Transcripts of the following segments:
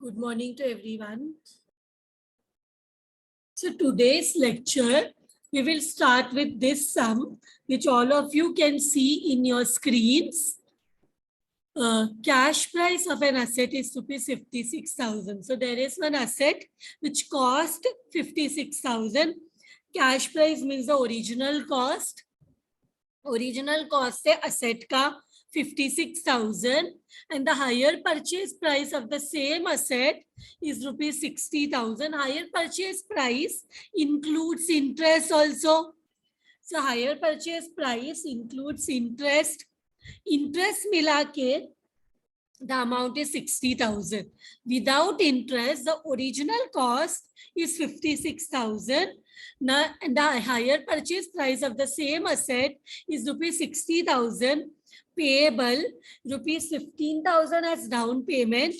Good morning to everyone. So today's lecture, we will start with this sum, which all of you can see in your screens. Cash price of an asset is rupees 56,000. So there is one asset which cost 56,000. Cash price means the original cost. Original cost है asset का 56,000 and the higher purchase price of the same asset is rupees 60,000. Higher purchase price includes interest also. So higher purchase price includes interest. Interest मिला के the amount is 60,000. Without interest, the original cost is 56,000. Now, and the higher purchase price of the same asset is rupees 60,000. Payable rupees 15,000 as down payment.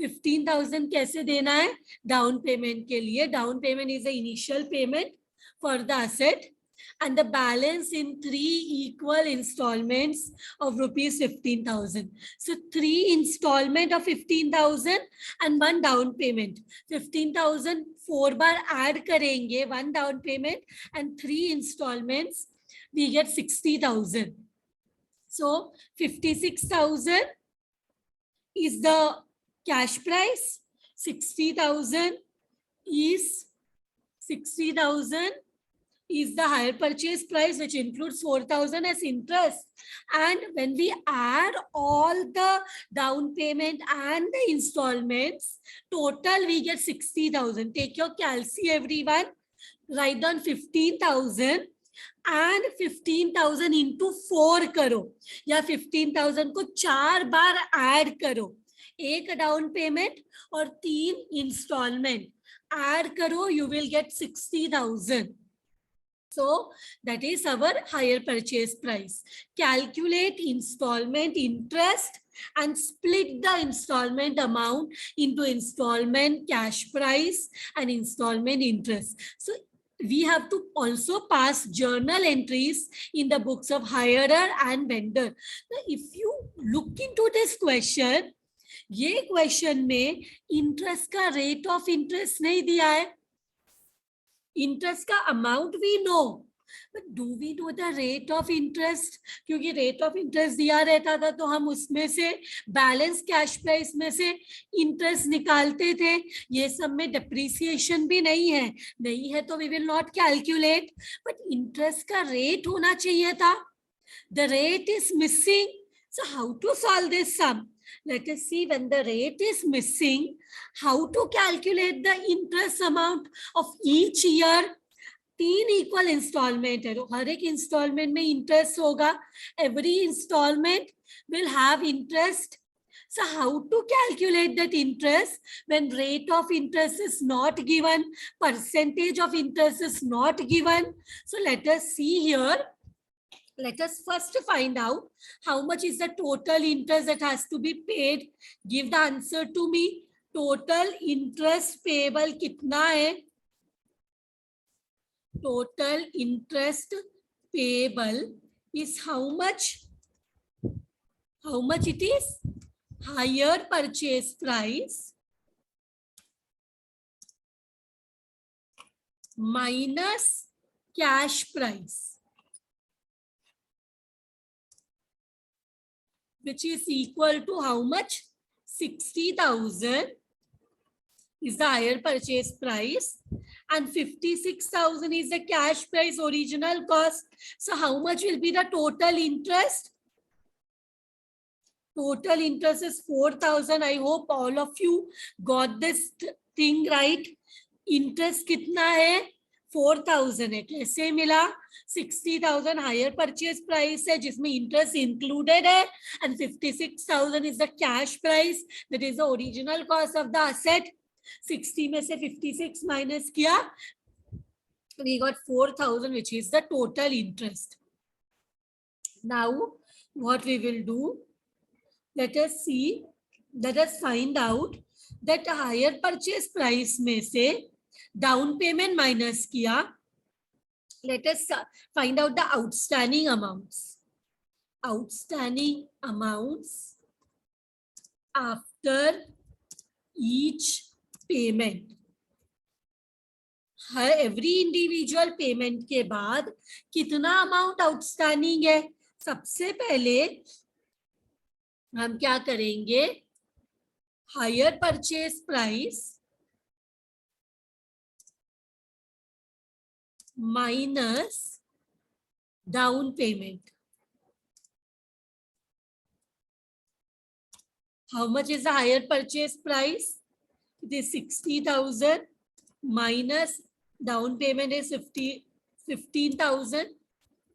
15,000 कैसे देना है? Down payment के लिए. Down payment is the initial payment for the asset. And the balance in 3 equal installments of rupees 15,000. So 3 installment of 15,000 and 1 down payment. 15,000 4 bar add करेंगे, 1 down payment and 3 installments, we get 60,000. So 56,000 is the cash price. 60,000 is the higher purchase price, which includes 4,000 as interest. And when we add all the down payment and the installments, total we get 60,000. Take your calci, everyone. Write down 15,000 and 15,000 into 4 करो या 15,000 को 4 बार add करो. एक down payment और 3 instalment add करो, you will get 60,000. So that is our higher purchase price. Calculate installment interest and split the installment amount into installment cash price and installment interest. So we have to also pass journal entries in the books of hirer and vendor. Now, if you look into this question, ये question में interest का rate of interest नहीं दिया है. Interest का amount we know, but do we know the rate of interest? क्योंकि rate of interest दिया रहता था तो हम उसमें से बैलेंस कैश प्राइस में से इंटरेस्ट निकालते थे. ये सब में डिप्रिसिएशन भी नहीं है तो we will not calculate, but interest का रेट होना चाहिए था. The rate is missing. So how to solve this sum? Let us see. When the rate is missing, how to calculate the interest amount of each year. 3 equal installment है, हर एक installment में interest होगा. Every installment will have interest. So how to calculate that interest when rate of interest is not given, percentage of interest is not given? So let us see here. Let us first find out how much is the total interest that has to be paid. Give the answer to me. Total interest payable कितना है? Total interest payable is how much? How much it is? Higher purchase price minus cash price, which is equal to how much? 60,000 is the higher purchase price and 56,000 is the cash price original cost. So how much will be the total interest? Total interest is 4,000. I hope all of you got this thing right. Interest कितना है? 4,000 है. कैसे मिला? 60,000 higher purchase price है जिसमें interest included है and 56,000 is the cash price, that is the original cost of the asset. 60 में से 56 minus किया, we got 4,000, which is the total interest. Now what we will do, let us see, let us find out that higher purchase price में से down payment minus किया. Let us find out the outstanding amounts. Outstanding amounts after each payment, हर every individual payment के बाद कितना amount outstanding है। सबसे पहले हम क्या करेंगे, higher purchase price minus down payment. How much is the higher purchase price? It is 60,000 minus down payment is 15,000,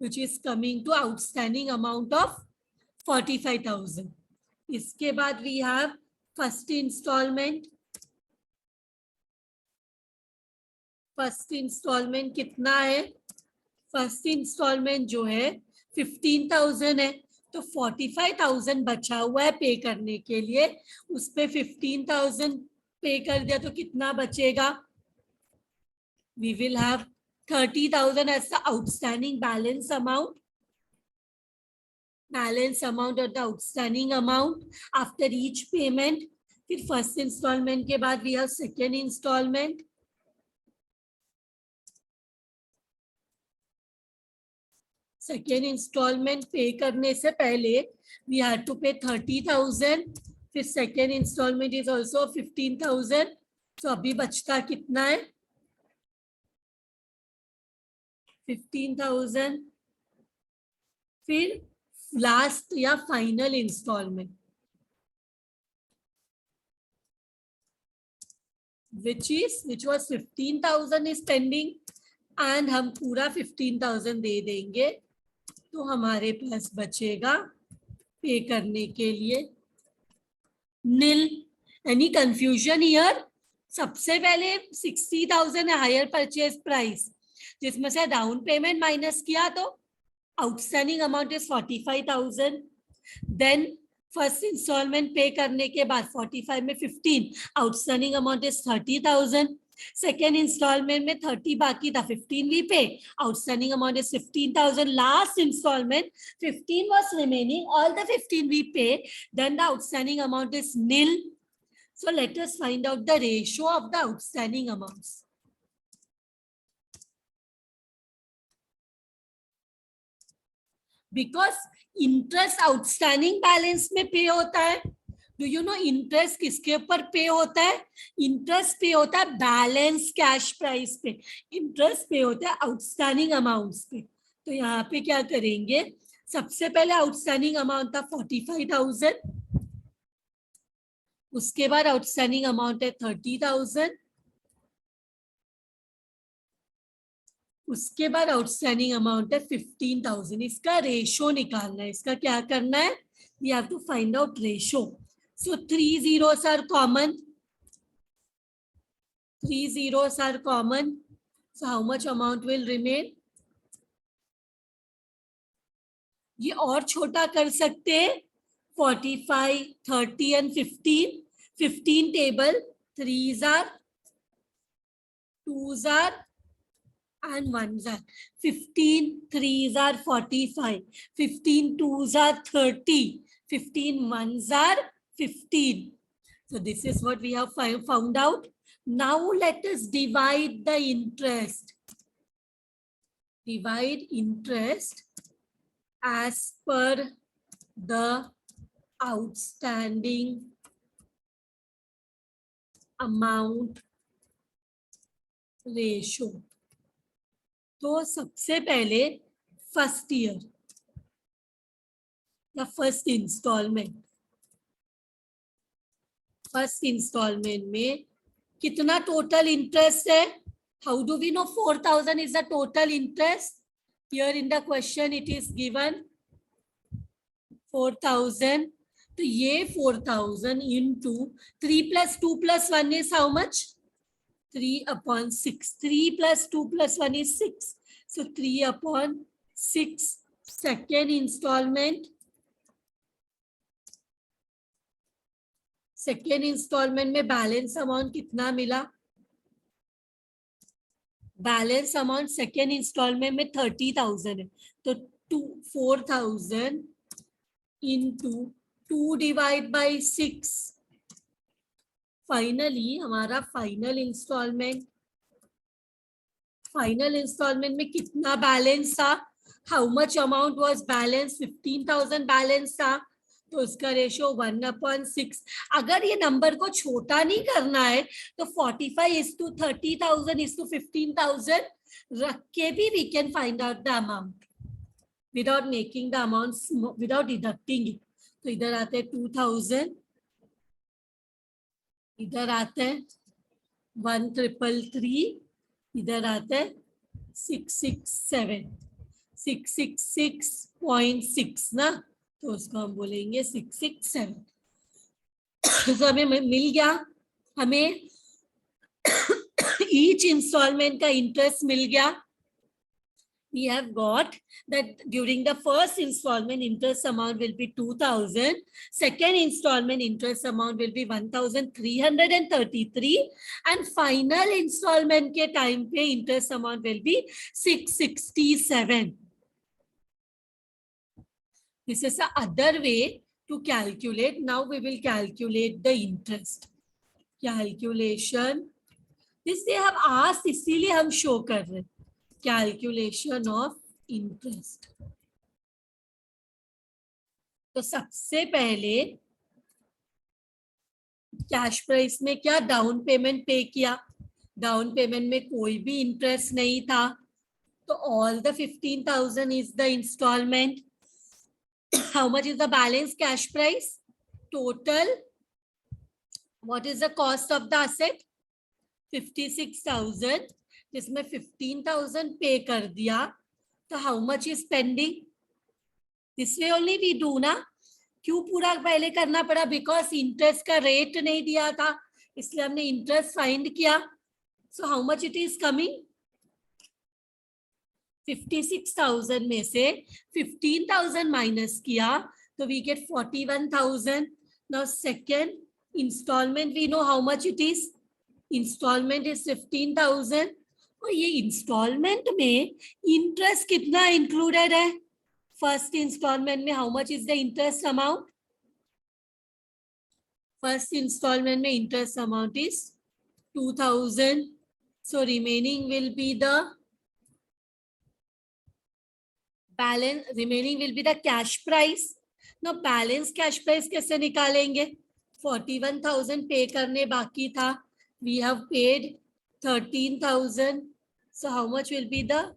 which is coming to outstanding amount of 45,000. इसके बाद we have first installment. First instalment कितना है? First instalment जो है 15,000 है, तो 45,000 बचा हुआ है पे करने के लिए, उस पे 15,000 पे कर दिया तो कितना बचेगा? We will have 30,000 as the outstanding balance amount. Balance amount or the outstanding amount after each payment. फिर फर्स्ट इंस्टॉलमेंट के बाद we have second installment. Second instalment pay करने से पहले वी हैड टू पे 30,000, फिर सेकेंड इंस्टॉलमेंट इज ऑल्सो 15,000, तो अभी बचता कितना है? 15,000. फिर लास्ट या final instalment which was 15,000 is pending and हम पूरा 15,000 दे देंगे, तो हमारे पास बचेगा पे करने के लिए नील. Any confusion here? सबसे पहले 60,000 है हायर परचेज प्राइस, जिसमें से डाउन पेमेंट माइनस किया तो outstanding amount is 45,000. Then first instalment pay करने के बाद 45 में 15, outstanding amount is 30,000. Second instalment में 30 बाकी था, 15 we pay, outstanding amount is 15,000. Last instalment 15 was remaining, all the 15 we pay, then the outstanding amount is nil. So let us find out the ratio of the outstanding amounts. Because interest outstanding balance में पे होता है. Do you know interest किसके ऊपर पे होता है? Interest पे होता है बैलेंस कैश प्राइस पे, इंटरेस्ट पे होता है आउटस्टैंडिंग अमाउंट्स पे. तो यहाँ पे क्या करेंगे, सबसे पहले आउटस्टैंडिंग अमाउंट था 45,000, उसके बाद आउटस्टैंडिंग अमाउंट है 30,000, उसके बाद आउटस्टैंडिंग अमाउंट है 15,000. इसका रेशो निकालना है. इसका क्या करना है? We have to find out ratio. So 3 zeros are common. 3 zeros are common. So how much amount will remain? ये और छोटा कर सकते हैं. 45, 30 and 15. 15 table. 3s are, 2s are and 1s are. 15 3s are 45. 15 2s are 30. 15 1s are 15. So this is what we have found out. Now let us divide the interest. Divide interest as per the outstanding amount ratio. तो सबसे पहले first year या first instalment, first instalment में कितना total interest है? How do we know 4,000 is the total interest? Here in the question it is given 4,000. तो ये 4,000 into 3 + 2 + 1 is how much? 3/6. 3 + 2 + 1 is 6. So 3/6. Second installment. Second instalment में balance amount कितना मिला? Balance amount second instalment में 30,000 है, तो 4,000 into 2 / 6. Finally हमारा final instalment में कितना बैलेंस था, how much amount was balance, 15,000 balance था, तो इसका रेशियो 1/6। अगर ये नंबर को छोटा नहीं करना है तो 45:30,000:15,000 रख के भी we can find out the amount without making the amount, without deducting it. तो इधर आते हैं 2000, इधर आते हैं 1,333, इधर आते हैं 666 ना, तो उसको हम बोलेंगे 667। तो हमें मिल गया, हमें ईच इंस्टॉलमेंट का इंटरेस्ट मिल गया। We have got that during the first installment interest amount will be 2,000, second installment interest amount will be 1,333, and final installment के time पे interest amount will be 667. This is the other way to calculate. Now we will calculate the interest calculation. This they have asked, इसीलिए हम show कर रहे हैं, calculation of interest. तो सबसे पहले कैश प्राइस में क्या डाउन पेमेंट पे किया, डाउन पेमेंट में कोई भी इंटरेस्ट नहीं था, तो all the 15,000 is the instalment. How much is the balance cash price, total what is the cost of the asset 56,000, जिसमें 15,000 पे कर दिया, तो how much is pending, this way only we do ना। क्यों पूरा पहले करना पड़ा, बिकॉज इंटरेस्ट का रेट नहीं दिया था, इसलिए हमने इंटरेस्ट फाइंड किया। So how much it is coming, 56,000 में से 15,000 माइनस किया तो we get 41,000। Now second installment, we know how much it is, installment is 15,000, और ये इंस्टॉलमेंट में इंटरेस्ट कितना इंक्लूडेड है, फर्स्ट इंस्टॉलमेंट में how much is the interest amount, first instalment में interest amount is 2,000, so remaining will be the balance, remaining will be the cash price. ना balance cash price कैसे निकालेंगे, 41,000 pay करने बाकी था, we have paid 13,000, so how much will be the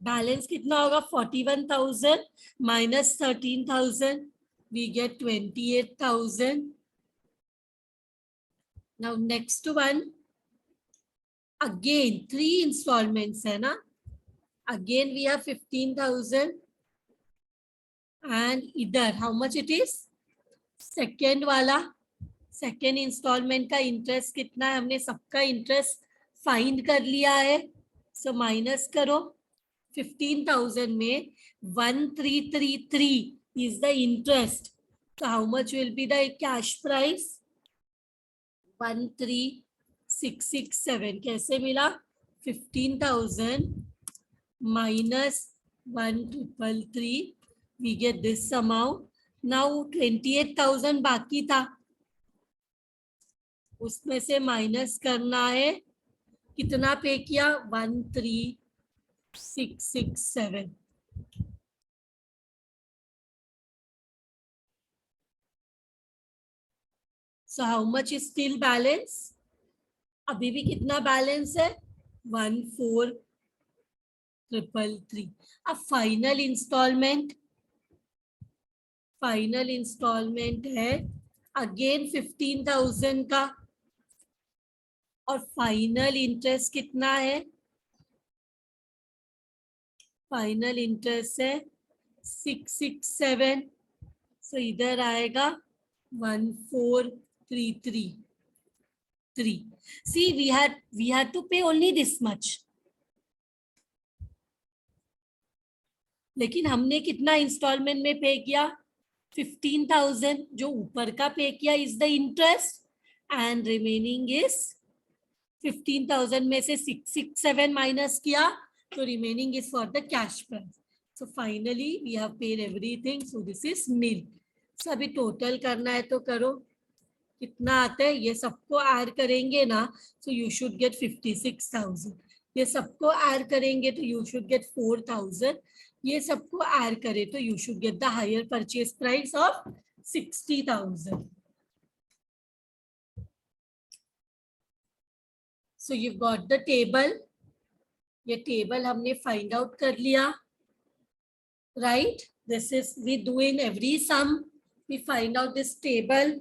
balance, कितना होगा, 41,000 minus 13,000, we get 28,000. Now next one, again 3 installments है ना, again we have 15,000, and इधर how much it is, second वाला, सेकेंड इंस्टॉलमेंट का इंटरेस्ट कितना है, हमने सबका इंटरेस्ट फाइंड कर लिया है, सो माइनस करो, 15,000 में 1,333 इज द इंटरेस्ट, तो how much will be the cash price, 13,667। कैसे मिला, 15,000 minus 1,333, we get this amount. Now 28,000 बाकी था, उसमें से माइनस करना है, कितना पे किया, 13,667। सो how much is still balance, अभी भी कितना बैलेंस है, 14,333। अब फाइनल इंस्टॉलमेंट है अगेन 15,000 का, और फाइनल इंटरेस्ट कितना है, फाइनल इंटरेस्ट है 667, सो इधर आएगा 14,333। See, we had to pay only this much, लेकिन हमने कितना इंस्टॉलमेंट में पे किया, 15,000, जो ऊपर का पे किया is the interest, and remaining is 15,000 में से 667 माइनस किया, तो remaining is for the cash price. So finally we have paid everything, so this is nil. सो अभी टोटल करना है तो करो, कितना आता है, ये सबको ऐड करेंगे ना, सो यू शुड गेट 56,000। ये सबको ऐड करेंगे तो यू शुड गेट 4,000। ये सबको ऐड करें तो you should get the hire purchase price of 60,000। So you got the table. ये टेबल हमने फाइंड आउट कर लिया, right? This is we do in every sum, we find out this table.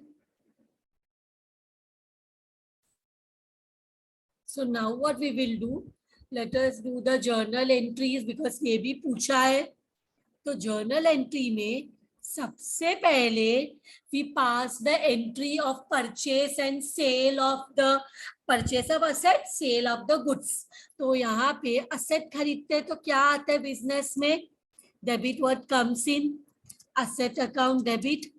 So now what we will do, let us do the journal entries because ये भी पूछा है. तो journal entry में सबसे पहले we pass the entry of purchase and sale of the purchase of asset, sale of the goods. तो यहाँ पे asset खरीदते हैं तो क्या आता है बिजनेस में? Debit what comes in asset account, debit.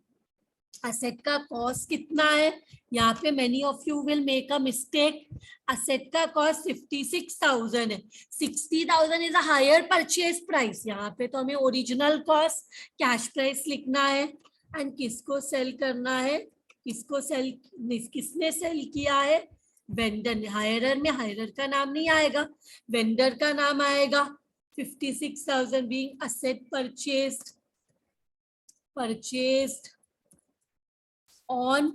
Asset का कॉस्ट कितना है? यहाँ पे many of you will make a mistake. Asset का कॉस्ट 56,000 है. 60,000 is a higher purchase price. यहाँ पे तो हमें ओरिजिनल कॉस्ट कैश प्राइस लिखना है. एंड किसको सेल करना है? किसको सेल, किसने सेल किया है? वेंडर. हायरर में हायरर का नाम नहीं आएगा, वेंडर का नाम आएगा. 56,000 being asset purchased on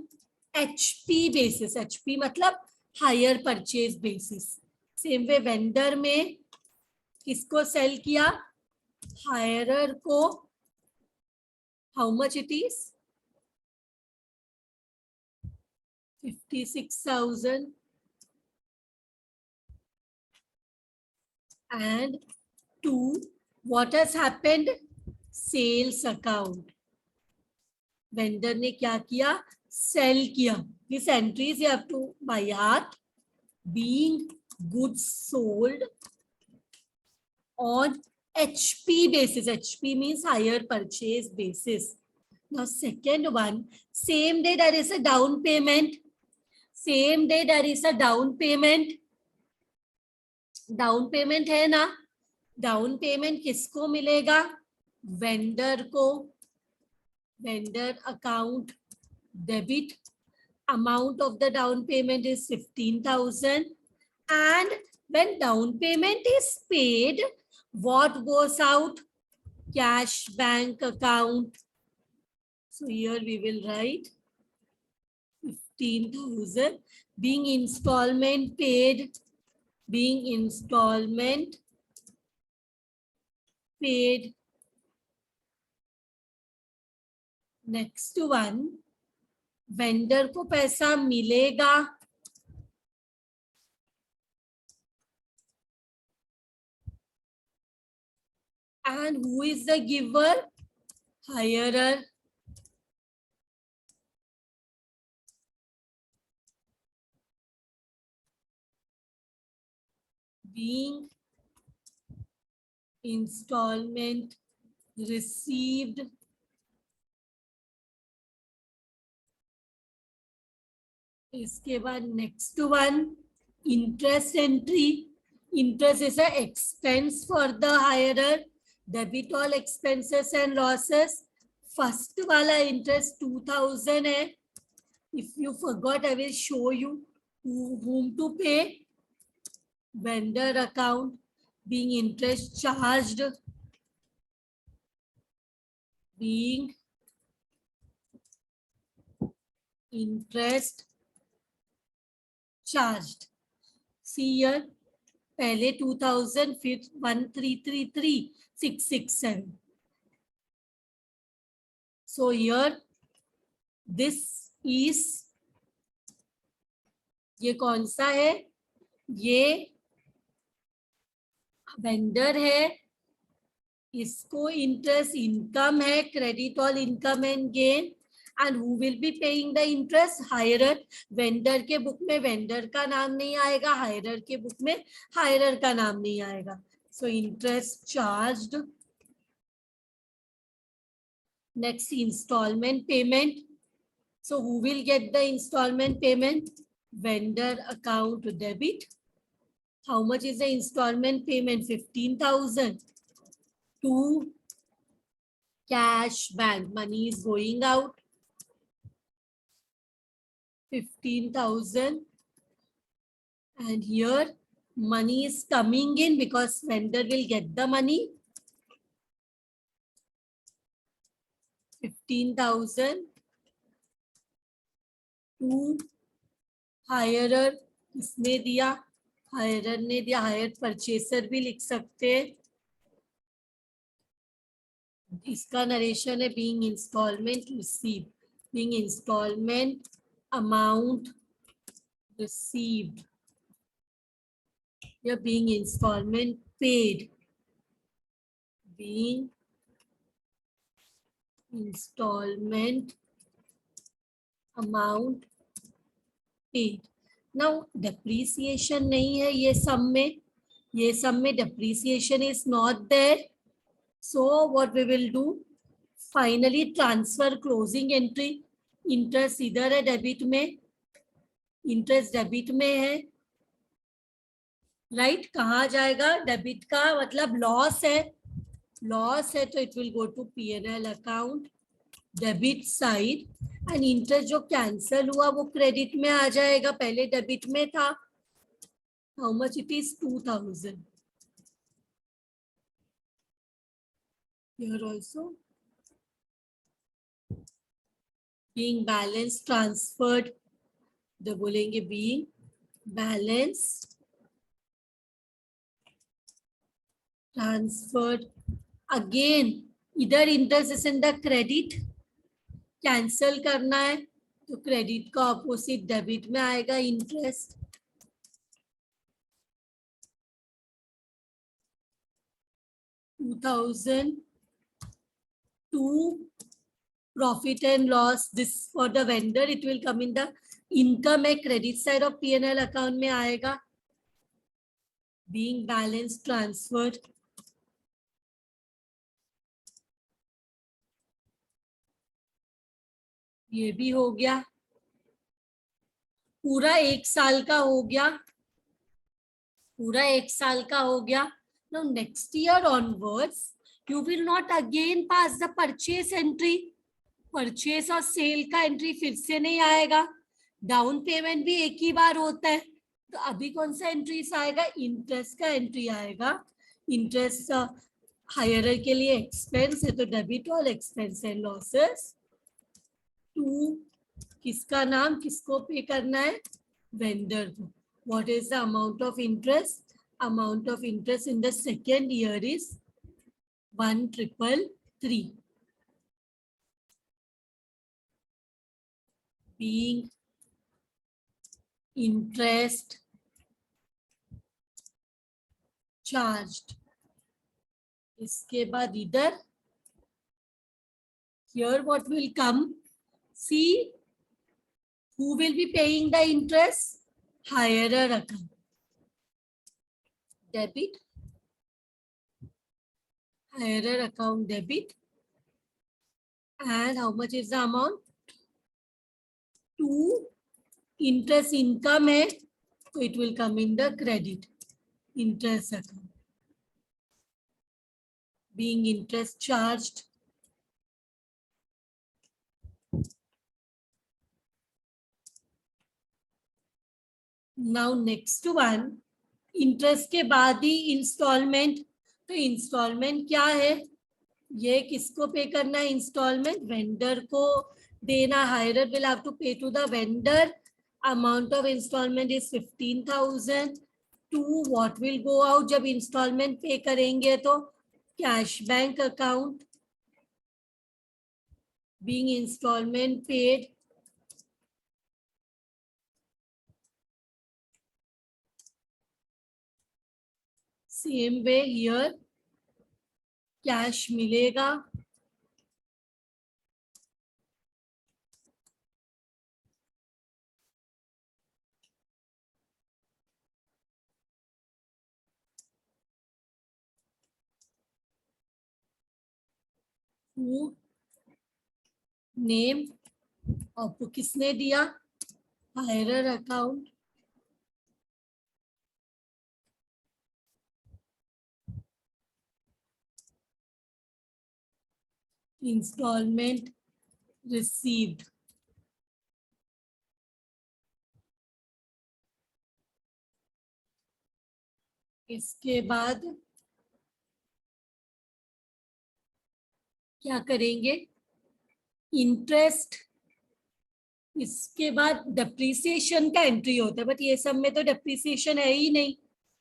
HP basis. HP मतलब hire purchase basis. Same way vendor में किसको सेल किया? हायरर को. How much it is? 56,000. and to what has happened? Sales account. Vendor ने क्या किया? सेल किया. This entries you have to by heart. Being goods sold on HP basis. HP means higher purchase basis. Now second one, same day there is a down payment. Same day there is a down payment. Down payment है ना? Down payment किसको मिलेगा? Vendor को. vendor account debit. Amount of the down payment is 15,000. And when down payment is paid, what goes out? Cash bank account. So here we will write 15,000 being installment paid. Being installment paid. Next one, vendor को पैसा मिलेगा. And who is the giver? Hirer. Being installment received. इसके बाद next one, interest entry. Interest is a expense for the hirer. Debit all expenses and losses. First वाला interest 2,000 है. If you forgot I will show you whom to pay. Vendor account being interest charged. Being interest charged. See here, पहले 2,000 फिर 1,333 667. So here this is, ये कौन सा है? ये vendor है. इसको इंटरेस्ट इनकम है. Credit all income and gain. And who will be paying the interest? Hirer. Vendor के बुक में वेंडर का नाम नहीं आएगा, हायरर के बुक में हायरर का नाम नहीं आएगा. So interest charged. Next, installment payment. So who will get the installment payment? Vendor account debit. How much is the installment payment? 15,000. To cash bank. Money is going out. 15,000. And here money is coming in because vendor will get the money. 15,000 to हायरर. किसने दिया? हायरर ने दिया. Higher purchaser भी लिख सकते हैं. इसका narration है being installment receive. Being installment amount received या being instalment paid. Being installment amount paid. Now depreciation नहीं है ये सम में. ये सम में depreciation is not there. So what we will do? Finally transfer closing entry. Interest इधर है debit में. इंटरेस्ट डेबिट में है. राइट कहाँ जाएगा? डेबिट का मतलब लॉस है. लॉस है तो it will go to P&L account debit side. And interest जो कैंसल हुआ वो क्रेडिट में आ जाएगा. पहले डेबिट में था. How much it is? 2,000. Here also being balance transferred. तो बोलेंगे being balance transferred. Again इधर interest is in the credit. Cancel करना है तो क्रेडिट का ऑपोजिट डेबिट में आएगा interest. $2,000 profit and loss. This for the vendor it will come in the income. है credit side of P&L account में आएगा. Being balance transferred. ये भी हो गया. पूरा 1 साल का हो गया. पूरा 1 साल का हो गया. Now next year onwards you will not again pass the purchase entry. Purchase और सेल का एंट्री फिर से नहीं आएगा. डाउन पेमेंट भी एक ही बार होता है. तो अभी कौन सा एंट्रीज आएगा? इंटरेस्ट का एंट्री आएगा. इंटरेस्ट हायरर के लिए एक्सपेंस है तो debit all expense and losses. To किसका नाम किसको पे करना है? वेंडर को. What is the amount of interest? Amount of interest in the second year is 1,333. being interest charged. इसके बाद इधर here what will come? See who will be paying the interest? Hirer account. Debit. Hirer account debit. And how much is the amount? 2. Interest income है so it will come in the credit interest account. Being interest charged. Now next one, interest के बाद ही instalment. तो instalment क्या है? ये किसको pay करना है? इंस्टॉलमेंट वेंडर को देना. Hirer will have to pay to the vendor. Amount of instalment is 15,000. To what will go out जब इंस्टॉलमेंट पे करेंगे? तो cash bank account. Being instalment paid. Same way here cash मिलेगा. Name आपको किसने दिया? Hirer account. Instalment received. इसके बाद क्या करेंगे, इंटरेस्ट, इसके बाद डेप्रिसिएशन का एंट्री होता है, बट ये सब में तो डेप्रिसिएशन है ही नहीं।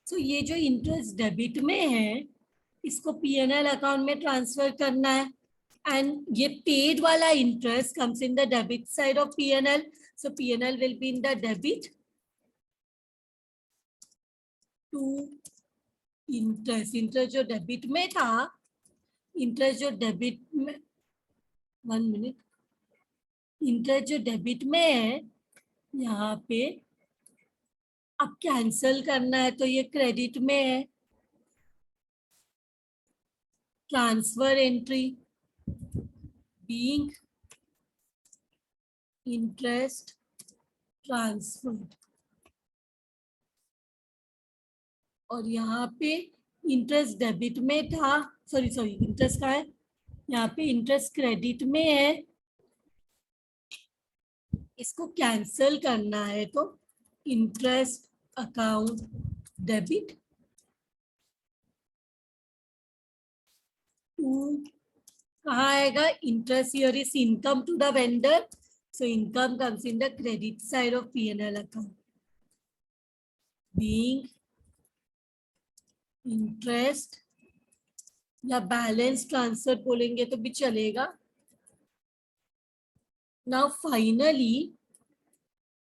तो ये जो इंटरेस्ट डेबिट में है इसको पीएनएल अकाउंट में ट्रांसफर करना है, एंड ये पेड वाला interest comes in the debit side of PNL, so PNL will be in the debit to interest. Interest जो डेबिट में था, इंटरेस्ट जो डेबिट में, 1 मिनट, इंटरेस्ट जो डेबिट में है यहाँ पे अब कैंसल करना है, तो ये क्रेडिट में है, transfer entry being interest transferred, और यहाँ पे इंटरेस्ट डेबिट में था, सॉरी इंटरेस्ट का है, यहाँ पे इंटरेस्ट क्रेडिट में है, इसको कैंसल करना है तो इंटरेस्ट अकाउंट डेबिट टू, कहाँ आएगा, interest here is income to the vendor, so income comes in the credit side of PNL account being interest, या बैलेंस ट्रांसफर बोलेंगे तो भी चलेगा। नाउ फाइनली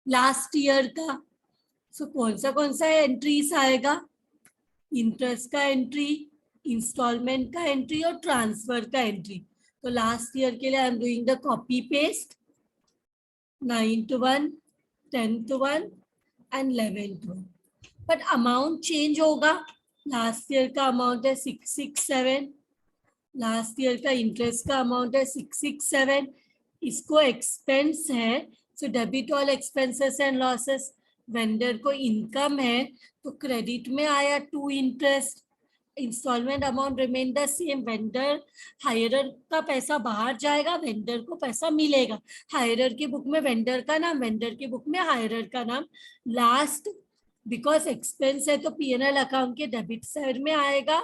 लास्ट ईयर का, सो कौन सा एंट्रीज आएगा, इंटरेस्ट का एंट्री, इंस्टॉलमेंट का एंट्री और ट्रांसफर का एंट्री। तो लास्ट ईयर के लिए I am doing the copy paste, 9th 1, 10th 1 and 11th 1, but amount change होगा। लास्ट ईयर का अमाउंट है 667, लास्ट ईयर का इंटरेस्ट का अमाउंट है 667, इसको एक्सपेंस है, so debit all expenses and losses, vendor को इनकम है तो क्रेडिट में आया to interest, instalment amount remain the same, vendor हायरर का पैसा बाहर जाएगा, वेंडर को पैसा मिलेगा, हायरर की बुक में वेंडर का नाम, वेंडर की बुक में हायरर का नाम, लास्ट बिकॉज एक्सपेंस है तो पीएनएल अकाउंट के डेबिट साइड में आएगा,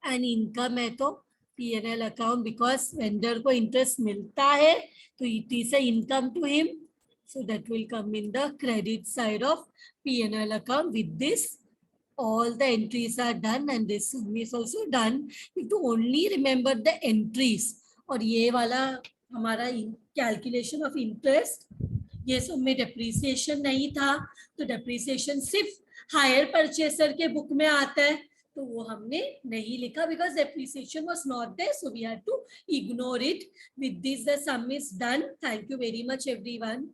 एंड इनकम है तो पीएनएल अकाउंट, बिकॉज वेंडर को इंटरेस्ट मिलता है तो it is a income to him, so that will come in the credit side of P&L account. With this all the entries are done and this sum is also done. You to only remember the entries, और ये वाला हमारा calculation of interest, ये सब में depreciation नहीं था तो डेप्रिसिएशन सिर्फ हायर परचेसर के बुक में आता है, तो वो हमने नहीं लिखा because depreciation was not there, so we had to ignore it. With this the sum is done. Thank you very much everyone.